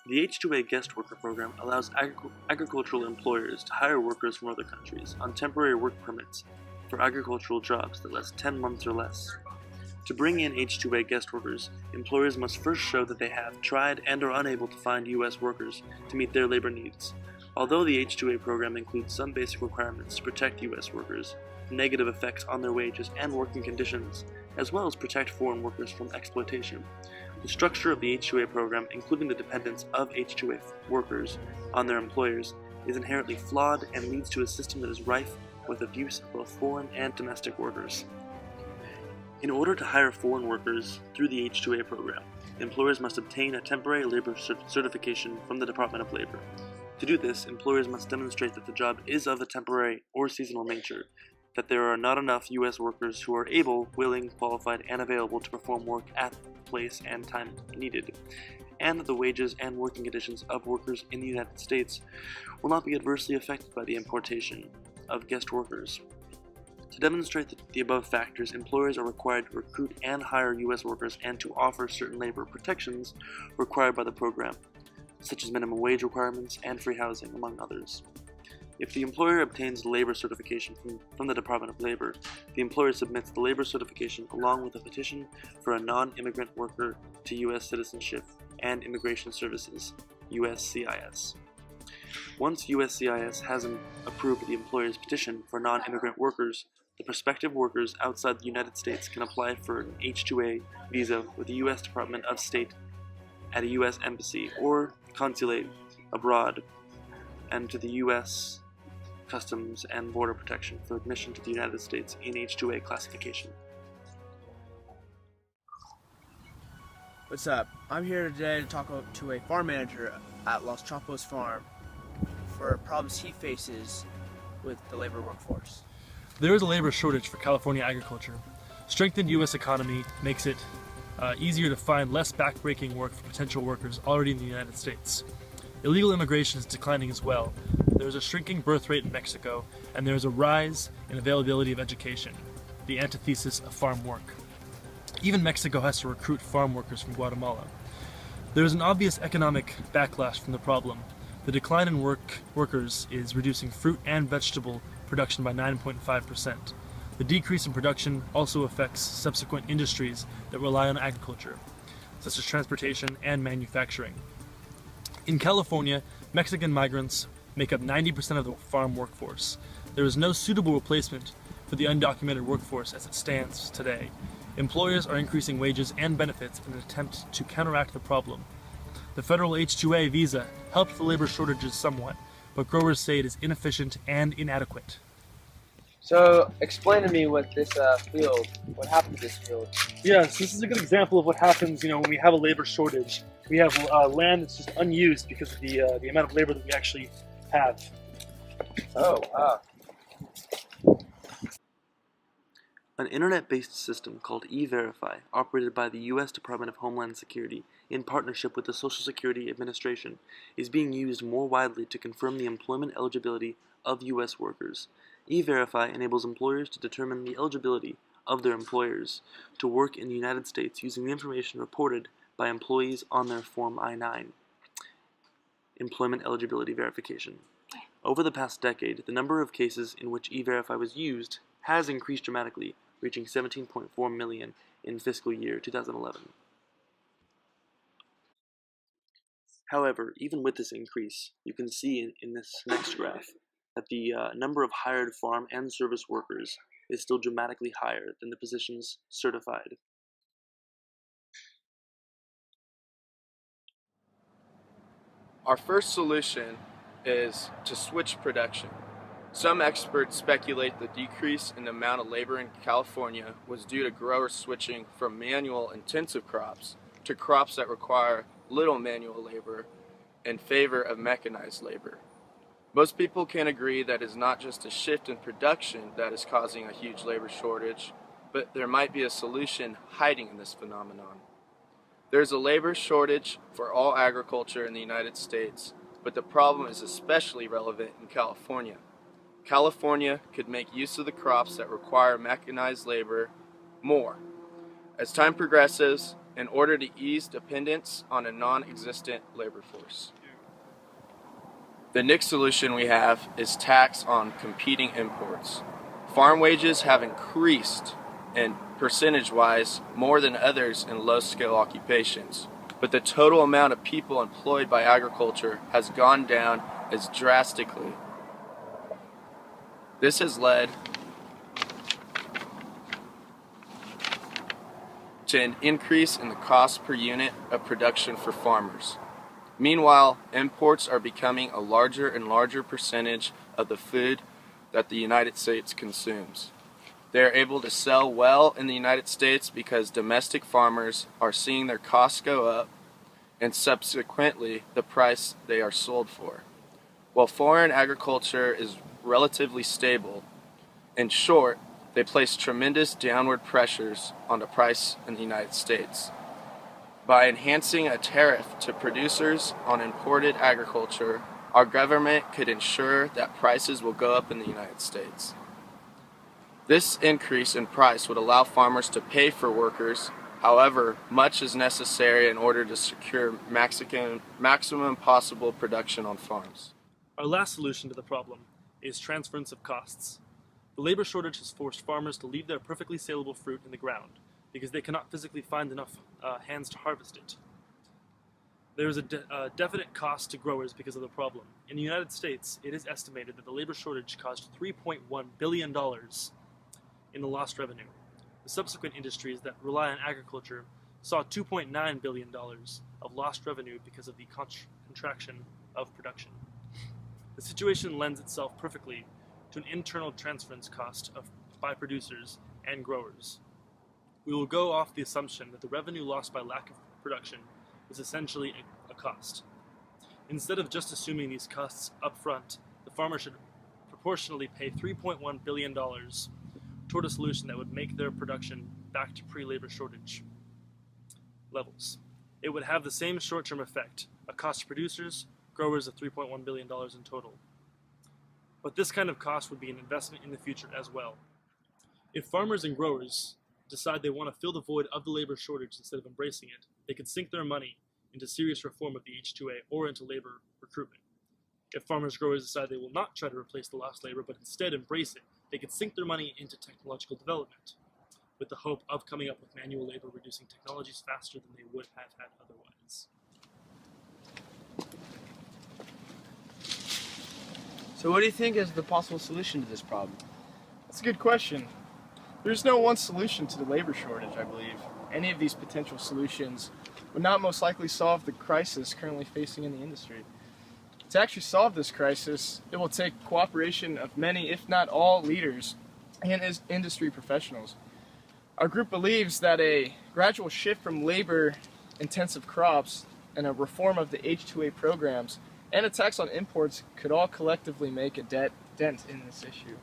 The H-2A guest worker program allows agricultural employers to hire workers from other countries on temporary work permits for agricultural jobs that last 10 months or less. To bring in H-2A guest workers, employers must first show that they have tried and are unable to find U.S. workers to meet their labor needs. Although the H-2A program includes some basic requirements to protect U.S. workers from negative effects on their wages and working conditions, as well as protect foreign workers from exploitation, the structure of the H-2A program, including the dependence of H-2A workers on their employers, is inherently flawed and leads to a system that is rife with abuse of both foreign and domestic workers. In order to hire foreign workers through the H-2A program, employers must obtain a temporary labor certification from the Department of Labor. To do this, employers must demonstrate that the job is of a temporary or seasonal nature, that there are not enough U.S. workers who are able, willing, qualified, and available to perform work at the place and time needed, and that the wages and working conditions of workers in the United States will not be adversely affected by the importation of guest workers. To demonstrate the above factors, employers are required to recruit and hire U.S. workers and to offer certain labor protections required by the program, such as minimum wage requirements and free housing, among others. If the employer obtains labor certification from the Department of Labor, the employer submits the labor certification along with a petition for a non-immigrant worker to U.S. Citizenship and Immigration Services, USCIS. Once USCIS has approved the employer's petition for non-immigrant workers, the prospective workers outside the United States can apply for an H-2A visa with the U.S. Department of State at a U.S. embassy or consulate abroad and to the U.S. Customs and Border Protection for admission to the United States in H-2A classification. What's up? I'm here today to talk to a farm manager at Los Chapos Farm for problems he faces with the labor workforce. There is a labor shortage for California agriculture. Strengthened U.S. economy makes it easier to find less backbreaking work for potential workers already in the United States. Illegal immigration is declining as well. There is a shrinking birth rate in Mexico, and there is a rise in availability of education, the antithesis of farm work. Even Mexico has to recruit farm workers from Guatemala. There is an obvious economic backlash from the problem. The decline in workers is reducing fruit and vegetable production by 9.5%. The decrease in production also affects subsequent industries that rely on agriculture, such as transportation and manufacturing. In California, Mexican migrants make up 90% of the farm workforce. There is no suitable replacement for the undocumented workforce as it stands today. Employers are increasing wages and benefits in an attempt to counteract the problem. The federal H-2A visa helped the labor shortages somewhat, but growers say it is inefficient and inadequate. So, explain to me what happened to this field. Yes, this is a good example of what happens, when we have a labor shortage. We have land that's just unused because of the amount of labor that we actually have. Oh, wow. An internet-based system called E-Verify, operated by the U.S. Department of Homeland Security in partnership with the Social Security Administration, is being used more widely to confirm the employment eligibility of U.S. workers. E-Verify enables employers to determine the eligibility of their employers to work in the United States using the information reported by employees on their Form I-9, Employment Eligibility Verification. Over the past decade, the number of cases in which E-Verify was used has increased dramatically, reaching 17.4 million in fiscal year 2011. However, even with this increase, you can see in this next graph that the number of hired farm and service workers is still dramatically higher than the positions certified. Our first solution is to switch production. Some experts speculate the decrease in the amount of labor in California was due to growers switching from manual intensive crops to crops that require little manual labor in favor of mechanized labor. Most people can agree that it's not just a shift in production that is causing a huge labor shortage, but there might be a solution hiding in this phenomenon. There's a labor shortage for all agriculture in the United States, but the problem is especially relevant in California. California could make use of the crops that require mechanized labor more. As time progresses, in order to ease dependence on a non-existent labor force. The next solution we have is tax on competing imports. Farm wages have increased, and percentage-wise, more than others in low-skill occupations, but the total amount of people employed by agriculture has gone down as drastically. This has led to an increase in the cost per unit of production for farmers. Meanwhile, imports are becoming a larger and larger percentage of the food that the United States consumes. They are able to sell well in the United States because domestic farmers are seeing their costs go up and subsequently the price they are sold for. While foreign agriculture is relatively stable, in short, they place tremendous downward pressures on the price in the United States. By enhancing a tariff to producers on imported agriculture, our government could ensure that prices will go up in the United States. This increase in price would allow farmers to pay for workers. However, much is necessary in order to secure maximum possible production on farms. Our last solution to the problem is transference of costs. The labor shortage has forced farmers to leave their perfectly saleable fruit in the ground because they cannot physically find enough hands to harvest it. There is a definite cost to growers because of the problem. In the United States, it is estimated that the labor shortage caused $3.1 billion in the lost revenue. The subsequent industries that rely on agriculture saw $2.9 billion of lost revenue because of the contraction of production. The situation lends itself perfectly to an internal transference cost by producers and growers. We will go off the assumption that the revenue lost by lack of production is essentially a cost. Instead of just assuming these costs up front, the farmer should proportionally pay $3.1 billion toward a solution that would make their production back to pre-labor shortage levels. It would have the same short-term effect, a cost to producers, growers of $3.1 billion in total. But this kind of cost would be an investment in the future as well. If farmers and growers decide they want to fill the void of the labor shortage instead of embracing it, they could sink their money into serious reform of the H-2A or into labor recruitment. If farmers growers decide they will not try to replace the lost labor but instead embrace it, they could sink their money into technological development with the hope of coming up with manual labor reducing technologies faster than they would have had otherwise. So what do you think is the possible solution to this problem? That's a good question. There's no one solution to the labor shortage, I believe. Any of these potential solutions would not most likely solve the crisis currently facing in the industry. To actually solve this crisis, it will take cooperation of many, if not all, leaders and industry professionals. Our group believes that a gradual shift from labor-intensive crops and a reform of the H-2A programs and a tax on imports could all collectively make a dent in this issue.